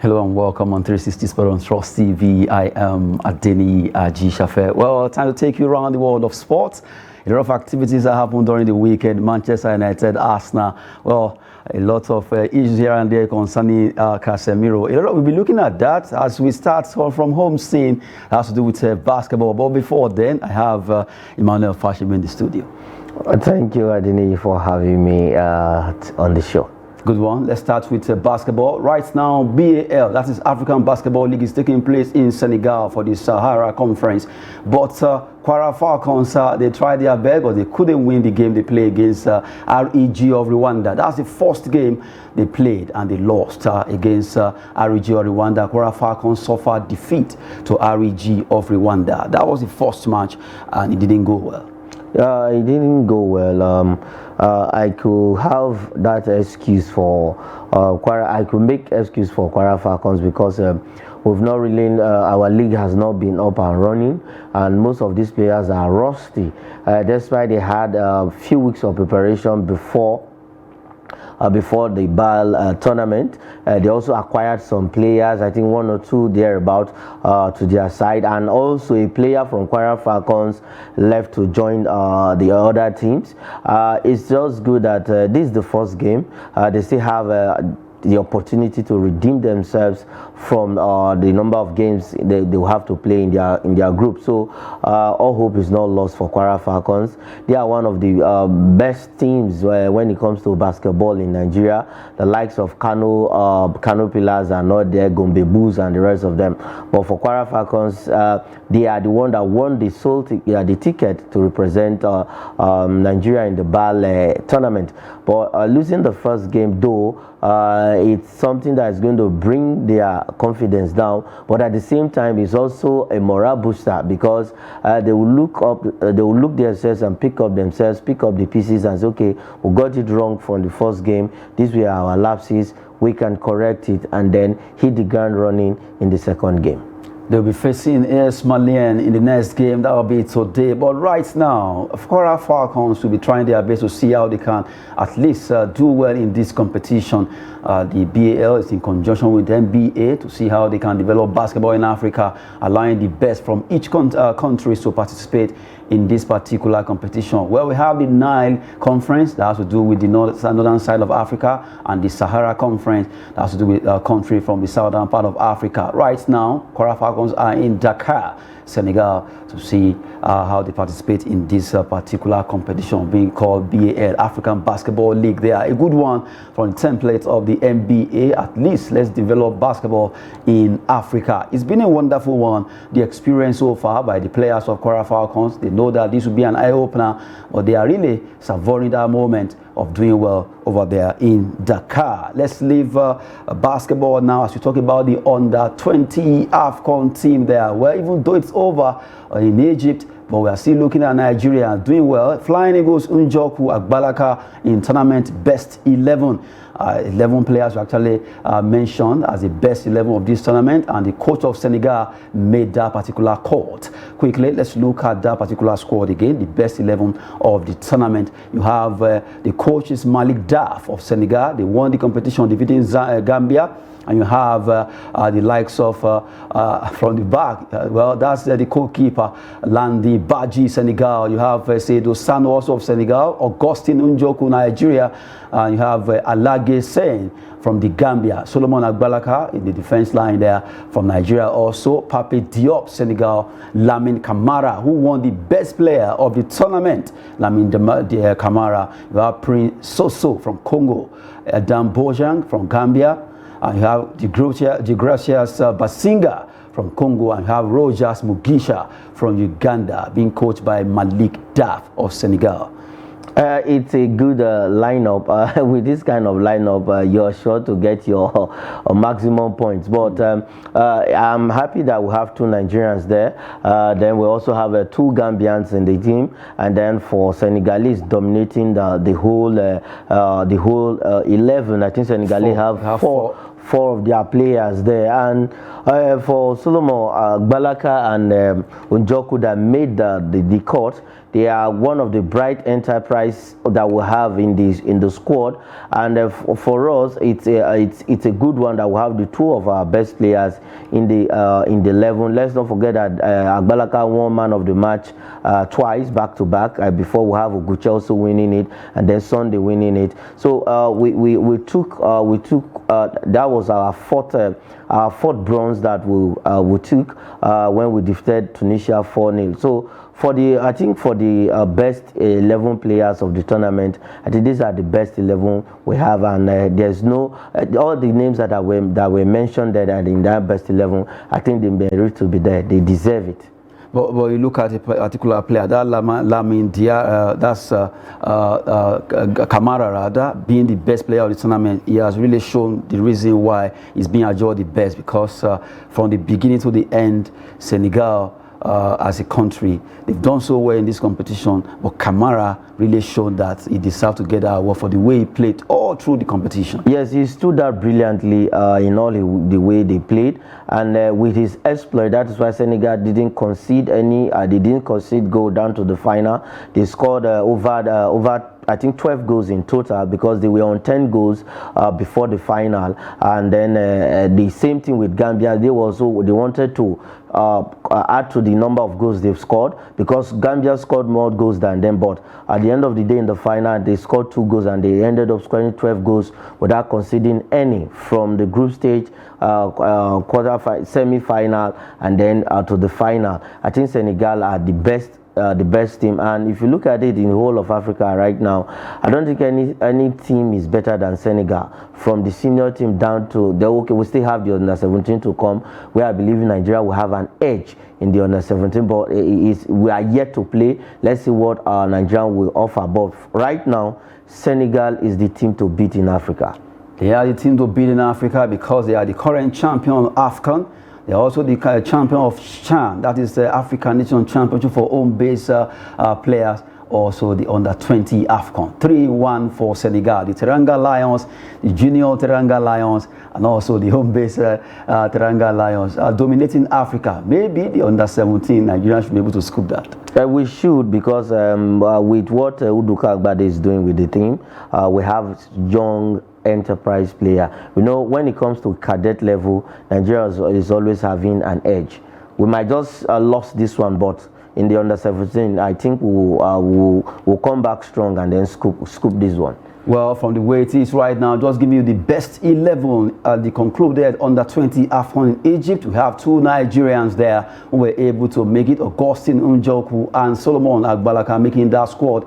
Hello and welcome on 360 Sport on Trust TV. I am Adeni Ajishafe. Well, time to take you around the world of sports. A lot of activities that happened during the weekend. Manchester United, Arsenal. Well, a lot of issues here and there concerning Casemiro. We'll be looking at that as we start from home scene. It has to do with basketball. But before then, I have Emmanuel Fashim in the studio. Thank you, Adeni, for having me on the show. Good one. Let's start with basketball. Right now, BAL, that is African Basketball League, is taking place in Senegal for the Sahara Conference. But Kwara Falcons, they tried their best, but they couldn't win the game they played against REG of Rwanda. That's the first game they played, and they lost against REG of Rwanda. Kwara Falcons suffered defeat to REG of Rwanda. That was the first match, and it didn't go well. It didn't go well. I could have that excuse for Kwara. I could make excuse for Kwara Falcons because we've not really, our league has not been up and running, and most of these players are rusty. That's why they had a few weeks of preparation before the BAL tournament. They also acquired some players, I think 1 or 2 thereabout, to their side, and also a player from Kwara Falcons left to join the other teams. It's just good that this is the first game. They still have the opportunity to redeem themselves from the number of games they will have to play in their group. So all hope is not lost for Kwara Falcons. They are one of the best teams when it comes to basketball in Nigeria. The likes of Kano Pillars are not there, Gombe Bulls and the rest of them. But for Kwara Falcons, they are the one that won the ticket to represent Nigeria in the BAL tournament. But losing the first game, though, it's something that is going to bring their confidence down, but at the same time it's also a morale booster, because they will look themselves and pick up the pieces and say, okay, we got it wrong from the first game, these were our lapses, we can correct it, and then hit the ground running in the second game. They'll be facing AS Malian in the next game. That will be today. But right now, Kwara Falcons will be trying their best to see how they can at least do well in this competition. The BAL is in conjunction with NBA to see how they can develop basketball in Africa, allowing the best from each country to participate in this particular competition. Well, we have the Nile Conference that has to do with the northern side of Africa, and the Sahara Conference that has to do with a country from the southern part of Africa. Right now, Kwara Falcons are in Dakar, Senegal, to see how they participate in this particular competition being called BAL, African Basketball League. They are a good one from the template of the NBA. At least let's develop basketball in Africa. It's been a wonderful one, the experience so far by the players of Kwara Falcons. They know that this will be an eye-opener, but they are really savoring that moment of doing well over there in Dakar. Let's leave basketball now as we talk about the under-20 AFCON team there. Well, even though it's over in Egypt, but we are still looking at Nigeria doing well. Flying Eagles Njoku Agbalaka in tournament best 11. 11 players were actually mentioned as the best 11 of this tournament, and the coach of Senegal made that particular call. Quickly, let's look at that particular squad again, the best 11 of the tournament. You have the coach is Malik Daf of Senegal. They won the competition defeating Gambia. And you have the likes of, from the back, well, that's the goalkeeper, Landi Baji, Senegal. You have Seydou Sano, also of Senegal, Augustine Njoku, Nigeria. And you have Alage Sen from the Gambia, Solomon Agbalaka in the defense line there from Nigeria also, Pape Diop, Senegal, Lamine Camara, who won the best player of the tournament, Lamine Camara. You have Prince Soso from Congo, Adam Bojang from Gambia. And you have Degracias Basinga from Congo, and you have Rogers Mugisha from Uganda, being coached by Malik Daf of Senegal. It's a good lineup. With this kind of lineup, you're sure to get your maximum points. But I'm happy that we have 2 Nigerians there. Then we also have 2 Gambians in the team, and then for Senegalese dominating the whole 11. I think Senegalese have 4 of their players there. And for Solomon, Gbalaka and Unjoku that made the court, they are one of the bright enterprise that we have in the squad, and for us, it's a good one that we have the 2 of our best players in the 11. Let's not forget that Agbalaka won man of the match twice back to back. Before we have Uguche also winning it, and then Sunday winning it. So we took that was our fourth bronze that we took when we defeated Tunisia 4-0. So for the best 11 players of the tournament, I think these are the best 11 we have, and there's no all the names that were mentioned there and in that best 11. I think they merit to be there. They deserve it. But you look at a particular player, that Lamin Dia, that's Kamara rather, being the best player of the tournament. He has really shown the reason why he's being adjudged the best, because from the beginning to the end, Senegal, as a country, they've done so well in this competition, but Kamara really showed that he deserved to get that award for the way he played all through the competition. Yes, he stood out brilliantly in all the way they played, and with his exploit, that is why Senegal didn't concede any. They didn't concede goal down to the final. They scored over I think 12 goals in total, because they were on 10 goals before the final. And then the same thing with Gambia. They wanted to add to the number of goals they've scored, because Gambia scored more goals than them. But at the end of the day, in the final, they scored 2 goals, and they ended up scoring 12 goals without conceding any from the group stage, semi-final, and then to the final. I think Senegal are the best team, and if you look at it in the whole of Africa right now, I don't think any team is better than Senegal, from the senior team down to the we still have the under-17 to come, where I believe Nigeria will have an edge in the under-17, but we are yet to play. Let's see what Nigeria will offer. But right now, Senegal is the team to beat in Africa. They are the team to beat in Africa because they are the current champion of AFCON. They are also the champion of CHAN, that is the African Nation Championship for home-based players. Also the under-20 AFCON. 3-1 for Senegal. The Teranga Lions, the junior Teranga Lions, and also the home-based Teranga Lions are dominating Africa. Maybe the under-17 Nigeria should be able to scoop that. We should, because with what Uduka Agbade is doing with the team, we have young enterprise player. You know, when it comes to cadet level, Nigeria is always having an edge. We might just lost this one, but in the under-17, I think we'll come back strong and then scoop this one. Well, from the way it is right now, just give you the best 11 at the concluded under-20 AFCON in Egypt. We have 2 Nigerians there who were able to make it, Augustine Unjoku and Solomon Agbalaka, making that squad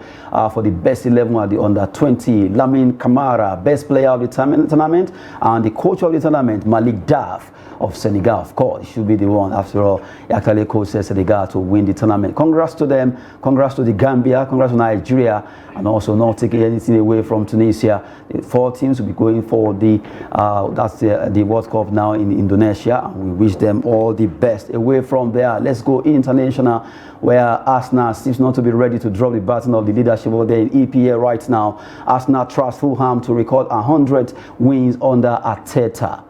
for the best 11 at the under-20. Lamin Kamara, best player of the tournament, and the coach of the tournament, Malik Daf of Senegal. Of course, he should be the one. After all, he actually coached Senegal to win the tournament. Congrats to them. Congrats to the Gambia. Congrats to Nigeria. And also not taking anything away from Tunisia. The 4 teams will be going for the World Cup now in Indonesia. And we wish them all the best. Away from there, let's go international, where Arsenal seems not to be ready to drop the baton of the leadership over there in EPL right now. Arsenal trusts Fulham to record 100 wins under Arteta.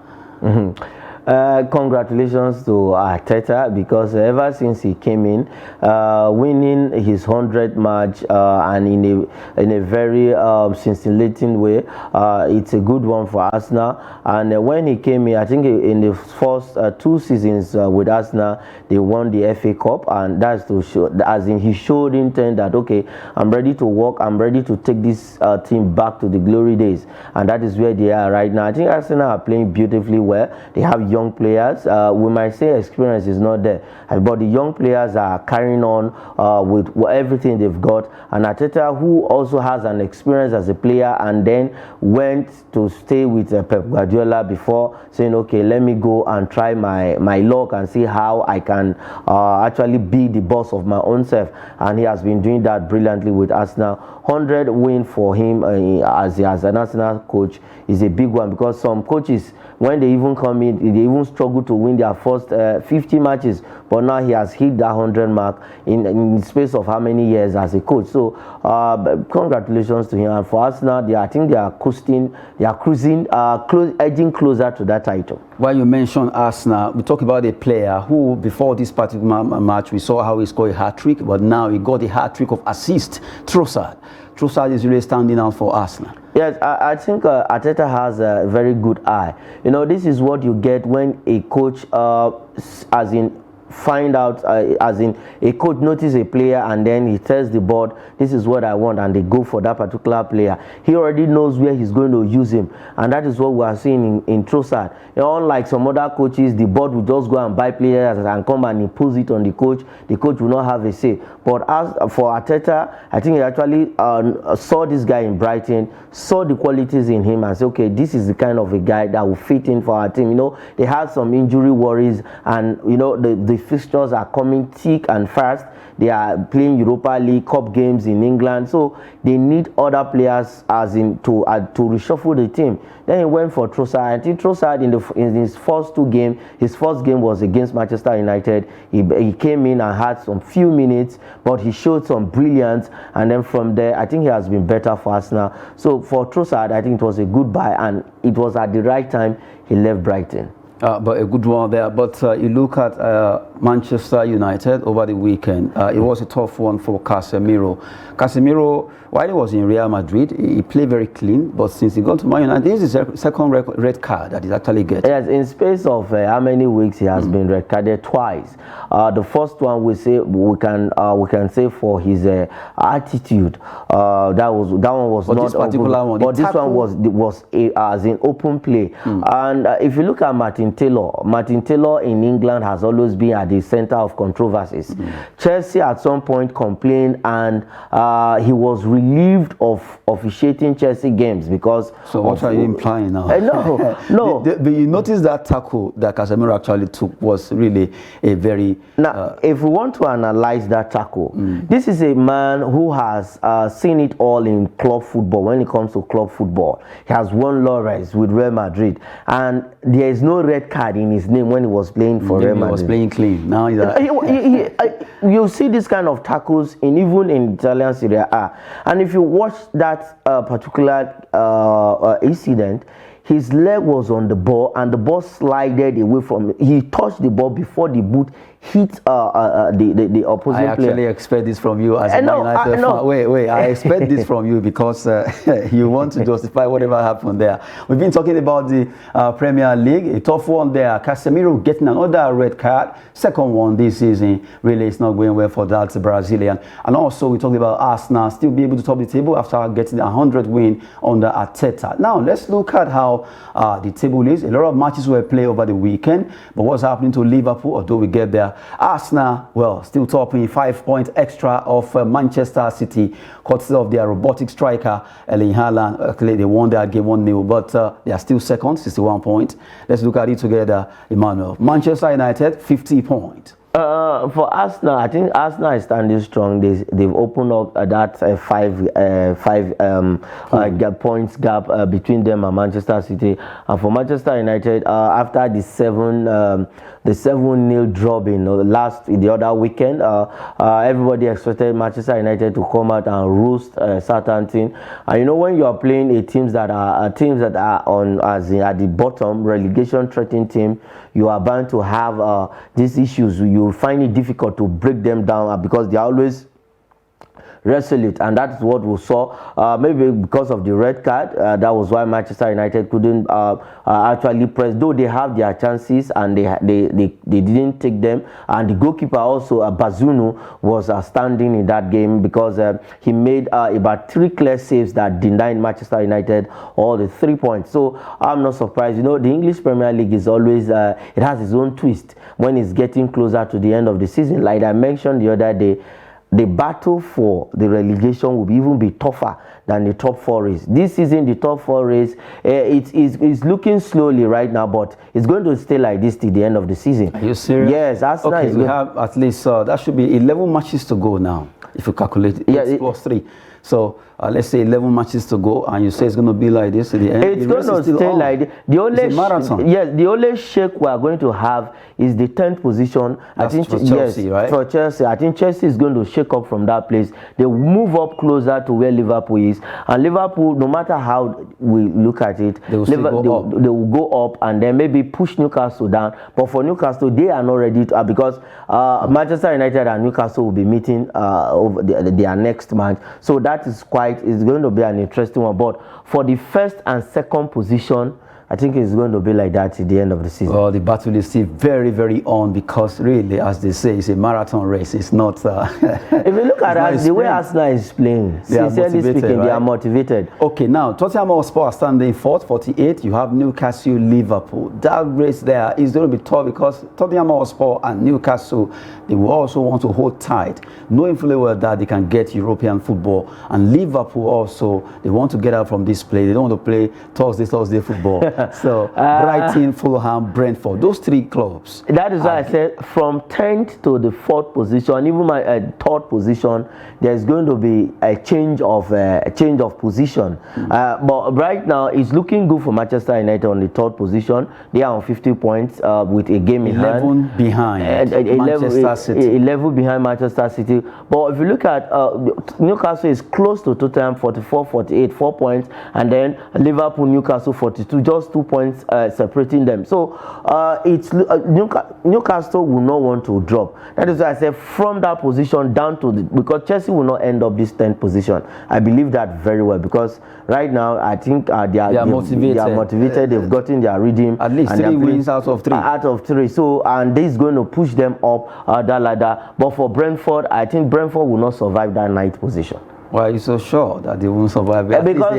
Congratulations to Arteta, because ever since he came in, winning his 100th match and in a very scintillating way, it's a good one for Arsenal. And when he came in, I think in the first 2 seasons with Arsenal, they won the FA Cup, and that's to show, as in he showed intent that, okay, I'm ready to work, I'm ready to take this team back to the glory days, and that is where they are right now. I think Arsenal are playing beautifully well. They have young players. We might say experience is not there, but the young players are carrying on with everything they've got. And Arteta, who also has an experience as a player and then went to stay with Pep Guardiola before saying, okay, let me go and try my luck and see how I can actually be the boss of my own self. And he has been doing that brilliantly with Arsenal. 100 win for him as an Arsenal coach is a big one, because some coaches, when they even come in, they even struggled to win their first 50 matches, but now he has hit that 100 mark in the space of how many years as a coach. So congratulations to him. And for Arsenal, I think they are cruising, edging closer to that title. While you mentioned Arsenal, we talk about a player who, before this particular match, we saw how he scored a hat-trick, but now he got the hat-trick of assist. Trossard. Trossard is really standing out for Arsenal. Yes, I think Arteta has a very good eye. You know, this is what you get when a coach, as in find out, as in a coach notices a player and then he tells the board, this is what I want, and they go for that particular player. He already knows where he's going to use him, and that is what we are seeing in Trossard. You know, unlike some other coaches, the board will just go and buy players and come and impose it on the coach. The coach will not have a say. But as for Arteta, I think he actually saw this guy in Brighton, saw the qualities in him, and said, okay, this is the kind of a guy that will fit in for our team. You know, they had some injury worries, and you know, the fixtures are coming thick and fast. They are playing Europa League Cup games in England, so they need other players as in to reshuffle the team. Then he went for Trossard. I think Trossard in his first two games, his first game was against Manchester United. He came in and had some few minutes, but he showed some brilliance, and then from there, I think he has been better for Arsenal. So for Trossard, I think it was a good buy, and it was at the right time he left Brighton. But a good one there. But you look at Manchester United over the weekend. It was a tough one for Casemiro. Casemiro, while he was in Real Madrid, he played very clean. But since he got to Man United, this is the second red card that he's actually getting. Yes, in space of how many weeks he has been red carded twice. The first one we can say for his attitude. That one was but not this particular open, one. But this one was as in open play. And if you look at Martin Taylor in England has always been at the center of controversies. Chelsea at some point complained, and he was relieved of officiating Chelsea games because. So what are you implying now? No. But you notice that tackle that Casemiro actually took was really a very. Now, if we want to analyze that tackle, this is a man who has seen it all in club football. When it comes to club football, he has won laurels with Real Madrid, and there is no red card in his name when he was playing for Real Madrid. He was playing clean. Now you see this kind of tackles even in Italian Serie A, and if you watch that particular incident, his leg was on the ball and the ball slided away from him. He touched the ball before the boot hit the opposing player. I actually expect this from you as a Man United fan. Wait, I expect this from you because you want to justify whatever happened there. We've been talking about the Premier League, a tough one there. Casemiro getting another red card, second one this season. Really, it's not going well for that Brazilian. And also, we talked about Arsenal still be able to top the table after getting a 100 win under Arteta. Now, let's look at how the table is. A lot of matches were played over the weekend, but what's happening to Liverpool, although we get there? Arsenal, well, still topping 5 points extra of Manchester City, courtesy of their robotic striker, Erling Haaland. Actually, they won their game 1-0, but they are still second, 61 points. Let's look at it together, Emmanuel. Manchester United, 50 points. For Arsenal, I think Arsenal is standing strong. They've opened up that five points gap between them and Manchester City. And for Manchester United, after the 7-0 drop in the other weekend, everybody expected Manchester United to come out and roast Southampton. And you know, when you are playing teams that are on at the bottom, relegation threatening team, you are bound to have these issues. You find it difficult to break them down because they are always resolute, and that's what we saw. Maybe because of the red card, that was why Manchester United couldn't actually press, though they have their chances and they didn't take them. And the goalkeeper also, Bazunu, was standing in that game because he made about 3 clear saves that denied Manchester United all the 3 points. So I'm not surprised. You know, the English Premier League is always it has its own twist when it's getting closer to the end of the season. Like I mentioned the other day, the battle for the relegation will even be tougher than the top 4 race. This season, the top 4 race, it's looking slowly right now, but it's going to stay like this till the end of the season. Are you serious? Yes, Arsenal is we have at least, that should be 11 matches to go now, if you calculate it. 8 plus 3. So let's say 11 matches to go, and you say it's going to be like this at the end. It's going to stay like this. The only marathon. Yes, the only shake we are going to have is the 10th position. That's I think for Chelsea, yes, right? For Chelsea, I think Chelsea is going to shake up from that place. They will move up closer to where Liverpool is, and Liverpool, no matter how we look at it, they will they will go up and then maybe push Newcastle down. But for Newcastle, they are not ready to, because Manchester United and Newcastle will be meeting over their next match. So that is it's going to be an interesting one. But for the first and second position, I think it's going to be like that at the end of the season. Well, the battle is still very, very on, because really, as they say, it's a marathon race. It's not... if you look at the way Arsenal is playing, sincerely speaking, right? They are motivated. Okay, now, Tottenham Hotspur are standing fourth, 48. You have Newcastle, Liverpool. That race there is going to be tough, because Tottenham Hotspur and Newcastle, they will also want to hold tight, knowing fully well that they can get European football. And Liverpool also, they want to get out from this play. They don't want to play Thursday football. So Brighton, Fulham, Brentford, those three clubs. That is why I said from 10th to the 4th position, even my 3rd position, there's going to be a change of position. But right now, it's looking good for Manchester United on the 3rd position. They are on 50 points with a game in hand. 11 behind Manchester City. 11 behind Manchester City. But if you look at Newcastle is close to Tottenham, 44, 48, 4 points, and then Liverpool, Newcastle, 42, just 2 points separating them. So Newcastle will not want to drop. That is why I said from that position down to because Chelsea will not end up this 10th position. I believe that very well, because right now I think they are motivated. They've gotten their rhythm. At least 3 wins out of 3. Out of 3. So, and this is going to push them up that ladder. But for Brentford, I think Brentford will not survive that 9th position. Why are you so sure that they won't survive? Because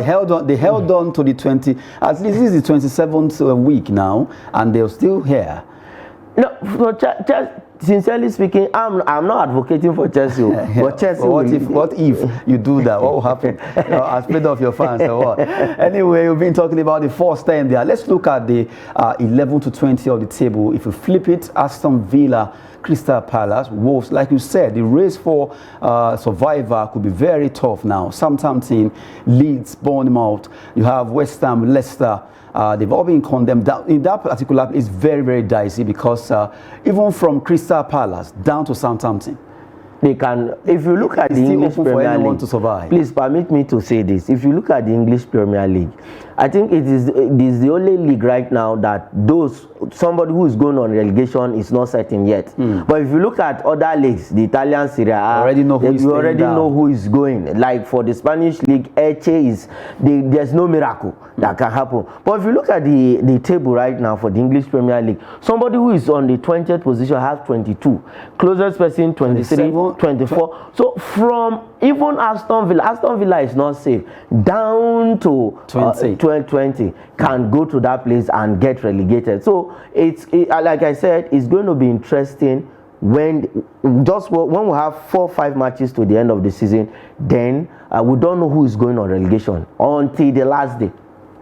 they held on to the 20. At least this is the 27th week now, and they're still here. No, for sincerely speaking, I'm not advocating for Chelsea, but Chelsea. What if you do that? What will happen? As played off your fans or what? Anyway, we've been talking about the 4th stand there. Let's look at the 11 to 20 of the table. If you flip it, Aston Villa, Crystal Palace, Wolves, like you said, the race for survivor could be very tough now. Southampton, Leeds, Bournemouth, you have West Ham, Leicester. They've all been condemned. In that particular place, it's very, very dicey, because even from Crystal Palace down to Southampton, they can. If you look at the English Premier League, to survive. Please permit me to say this. If you look at the English Premier League, I think it is the only league right now that somebody who is going on relegation is not certain yet. But if you look at other leagues, the Italian Serie A, you already know who is going. Like for the Spanish league, Elche there's no miracle that can happen. But if you look at the table right now for the English Premier League, somebody who is on the 20th position has 22, closest person 23, 24. So from even Aston Villa is not safe, down to 20 can go to that place and get relegated. So like I said, it's going to be interesting when we have 4 or 5 matches to the end of the season. Then we don't know who is going on relegation until the last day.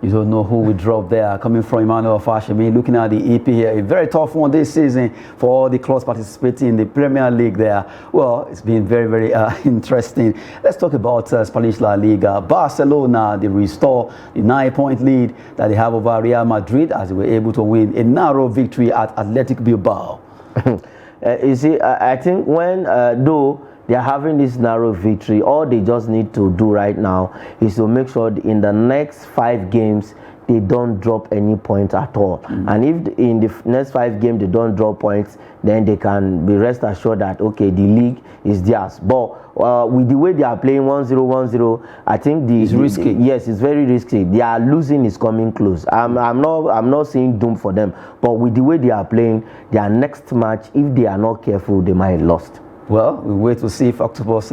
You don't know who will drop there. Coming from Emmanuel Fashemi, looking at the EP here, a very tough one this season for all the clubs participating in the Premier League there. Well, it's been very, very interesting. Let's talk about Spanish La Liga. Barcelona, they restore the 9-point lead that they have over Real Madrid, as they were able to win a narrow victory at Athletic Bilbao. You see, I think when, though, they are having this narrow victory, all they just need to do right now is to make sure in the next 5 games they don't drop any points at all. And if in the next 5 games they don't drop points, then they can be rest assured that okay, the league is theirs. But with the way they are playing 1-0, 1-0, I think it's risky. Yes, it's very risky. Their losing is coming close. I'm not saying doom for them, but with the way they are playing, their next match, if they are not careful, they might lost. Well, we wait to see if Octopus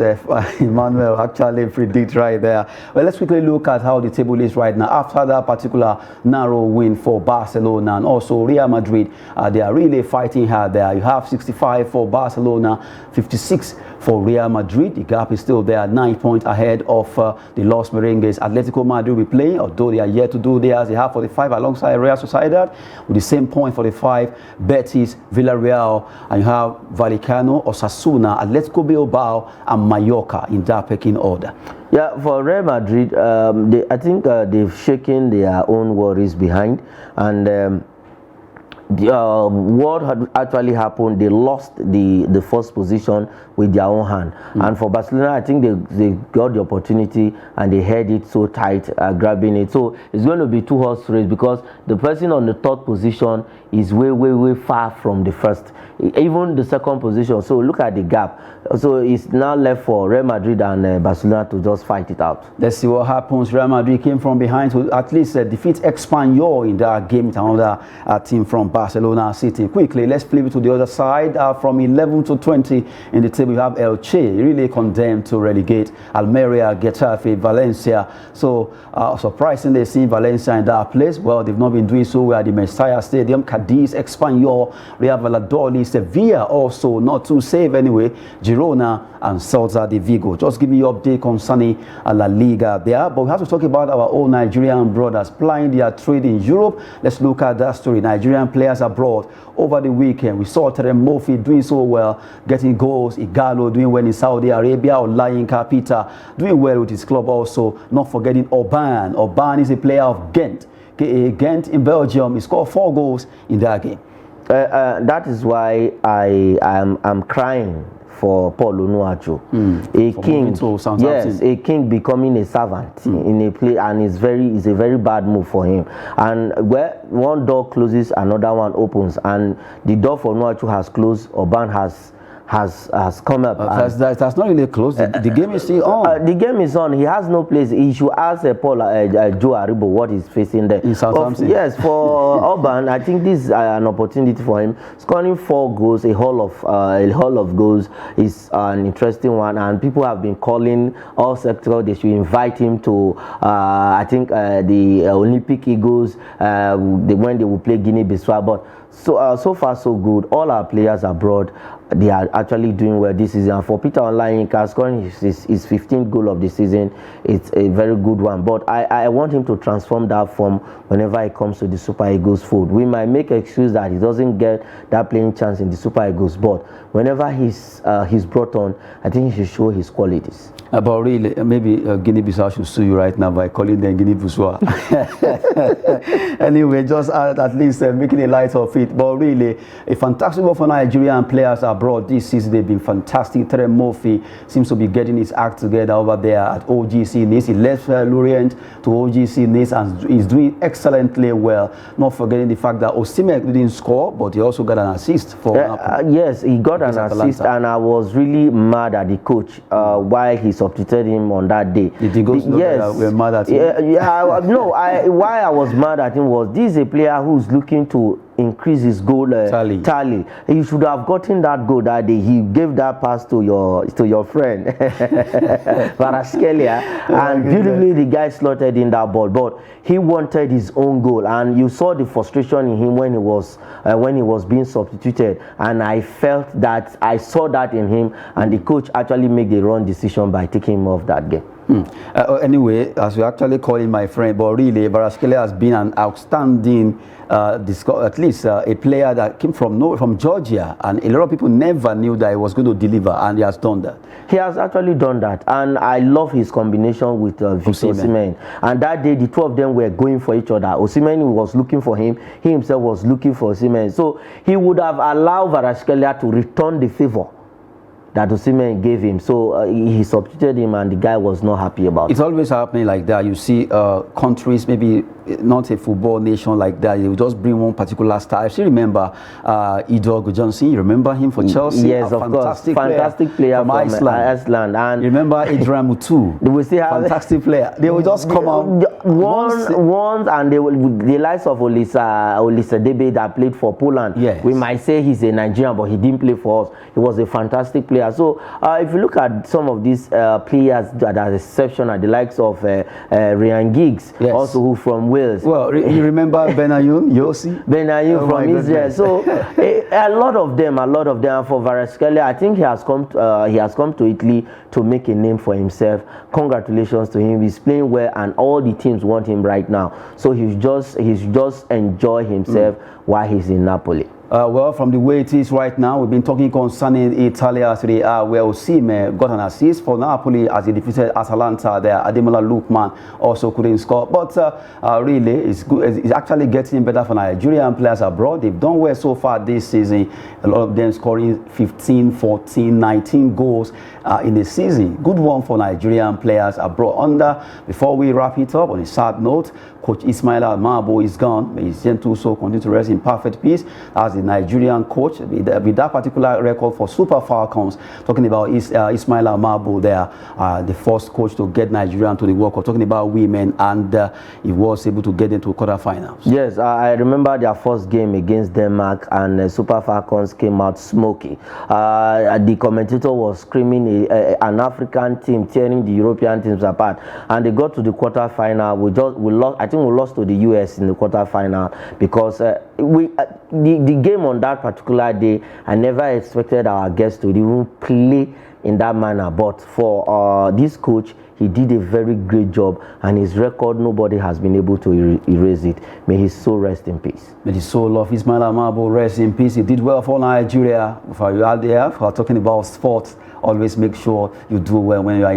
Emmanuel actually predict right there. Well, let's quickly look at how the table is right now. After that particular narrow win for Barcelona and also Real Madrid, they are really fighting hard there. You have 65 for Barcelona, 56 for Real Madrid. The gap is still there, 9 points ahead of the Los Merengues. Atletico Madrid will be playing, although they are yet to do theirs. They have 45 alongside Real Sociedad with the same point, 45. Betis, Villarreal, and you have Vallecano, Osasuna, Atletico Bilbao, and Mallorca in that pecking order. Yeah, for Real Madrid, I think they've shaken their own worries behind, and what had actually happened, they lost the first position with their own hand. And for Barcelona, I think they got the opportunity and they held it so tight, grabbing it. So it's going to be two-horse race, because the person on the third position is way far from the first, even the second position. So look at the gap. So it's now left for Real Madrid and Barcelona to just fight it out. Let's see what happens. Real Madrid came from behind to at least defeat Espanyol in that game with another team from Barcelona City. Quickly, let's flip it to the other side. From 11 to 20 in the table, we have Elche, really condemned to relegate. Almeria, Getafe, Valencia. So surprisingly, seeing Valencia in that place. Well, they've not been doing so well at the Mestalla Stadium. Cadiz, Espanyol, Real Valladolid, Sevilla also not too safe anyway. Girona and Celta de Vigo. Just giving you update concerning La Liga there. But we have to talk about our own Nigerian brothers plying their trade in Europe. Let's look at that story. Nigerian players abroad over the weekend. We saw Terem Murphy doing so well, getting goals. Igalo doing well in Saudi Arabia. Olayinka Peter doing well with his club also. Not forgetting Orban. Orban is a player of Ghent. Ghent in Belgium. He scored 4 goals in that game. That is why I'm crying for Paul Onuachu, a king. Yes, a king becoming a servant in a play, and it's a very bad move for him. And where one door closes, another one opens, and the door for Onuachu has closed. Orban has come up. That's not really close. The game is still on. The game is on. He has no place. He should ask Paul Joe Aribo what he's facing there. In Southampton. Yes, for Orban, I think this is an opportunity for him. Scoring 4 goals, a haul of goals, is an interesting one, and people have been calling all sectors. They should invite him to I think the Olympic Eagles when they will play Guinea-Bissau. But so far so good. All our players abroad, they are actually doing well this season. And for Peter Olayinka, scoring his 15th goal of the season, it's a very good one. But I want him to transform that form whenever it comes to the Super Eagles fold. We might make an excuse that he doesn't get that playing chance in the Super Eagles, but whenever he's brought on, I think he should show his qualities. But really, maybe Guinea-Bissau should sue you right now by calling them Guinea-Bissau. Anyway, just at least making a light of it. But really, a fantastic work for Nigerian players abroad this season. They've been fantastic. Terem Murphy seems to be getting his act together over there at OGC Nice. He left Lorient to OGC Nice and is doing excellently well. Not forgetting the fact that Osimhen didn't score, but he also got an assist for yes, he got an assist, and I was really mad at the coach while he substituted him on that day. Did you go to yes, we're mad at him? No, why I was mad at him was this is a player who's looking to increase his goal tally. He should have gotten that goal that day. He gave that pass to your friend Varaskelia, and beautifully the guy slotted in that ball. But he wanted his own goal, and you saw the frustration in him when he was being substituted. And I saw that in him, and the coach actually made the wrong decision by taking him off that game. Anyway, as we actually call him my friend, but really Varaskelia has been an outstanding at least a player that came from Georgia, and a lot of people never knew that he was going to deliver, and he has done that. He has actually done that, and I love his combination with Victor Osimhen. And that day, the two of them were going for each other. Osimhen was looking for him, he himself was looking for Osimhen. So he would have allowed Varaskelia to return the favor that Osimhen gave him. So he substituted him, and the guy was not happy about it. It's always happening like that. You see countries, maybe not a football nation like that, they will just bring one particular star. I still remember Idog Johnson. You remember him for Chelsea? Yes, of course. Fantastic player from Iceland. And you remember Adrian Mutu? We still have fantastic player. They will just come out once, and the likes of Olisa Debe that played for Poland. Yes. We might say he's a Nigerian, but he didn't play for us. He was a fantastic player Nigeria. So if you look at some of these players that are exceptional, the likes of Ryan Giggs, yes, also who from Wales. Well, you remember Benayoun, Yossi? Benayoun from Israel. So a lot of them. For Kvaratskhelia, I think he has come to Italy to make a name for himself. Congratulations to him. He's playing well, and all the teams want him right now. So he's just enjoy himself while he's in Napoli. Well, from the way it is right now, we've been talking concerning Italia Serie A, where Osimhen got an assist for Napoli as he defeated Atalanta there. Ademola Lookman also couldn't score. But really, it's good. It's actually getting better for Nigerian players abroad. They've done well so far this season. A lot of them scoring 15, 14, 19 goals in the season. Good one for Nigerian players abroad. Before we wrap it up, on a sad note, Coach Ismail Almabo is gone. May his gentle soul continue to rest in perfect peace as the Nigerian coach with that particular record for Super Falcons. Talking about Ismail Almabo there, the first coach to get Nigerian to the World Cup. Talking about women, and he was able to get into quarterfinals. Yes, I remember their first game against Denmark, and Super Falcons came out smoky. The commentator was screaming an African team tearing the European teams apart, and they got to the quarterfinal. We lost. I think we lost to the US in the quarterfinal because the game on that particular day, I never expected our guests to even play in that manner. But for this coach, he did a very great job, and his record, nobody has been able to erase it. May his soul rest in peace. May the soul of Ismail Almabo rest in peace. He did well for Nigeria. For you out there, for talking about sports, always make sure you do well when you are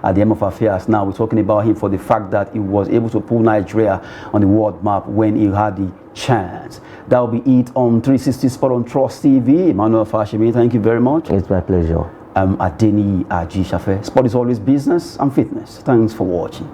at the end of affairs. Now we're talking about him for the fact that he was able to pull Nigeria on the world map when he had the chance. That will be it on 360 Sport on Trust TV. Emmanuel Fashimi, thank you very much. It's my pleasure. I'm Adeni Aji Shafe. Sport is always business and fitness. Thanks for watching.